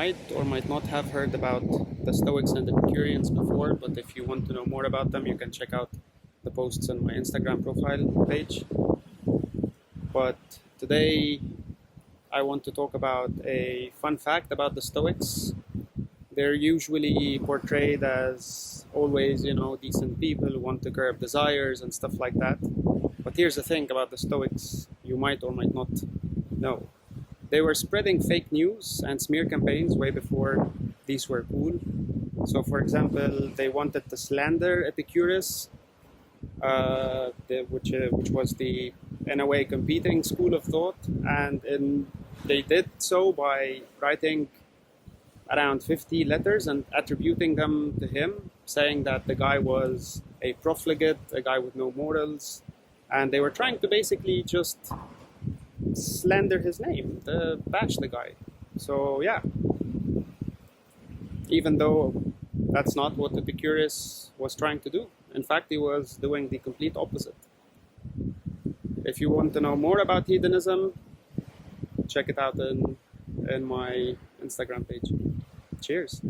might or might not have heard about the Stoics and Epicureans before, but if you want to know more about them, you can check out the posts on my Instagram profile page. But today I want to talk about a fun fact about the Stoics. They're usually portrayed as always, decent people who want to curb desires and stuff like that. But here's the thing about the Stoics you might or might not know. They were spreading fake news and smear campaigns way before these were cool. So, for example, they wanted to slander Epicurus, which was in a way, competing school of thought, and they did so by writing around 50 letters and attributing them to him, saying that the guy was a profligate, a guy with no morals, and they were trying to basically just slander his name, to bash the guy. So yeah, even though that's not what Epicurus was trying to do. In fact, he was doing the complete opposite. If you want to know more about hedonism, check it out in my Instagram page. Cheers.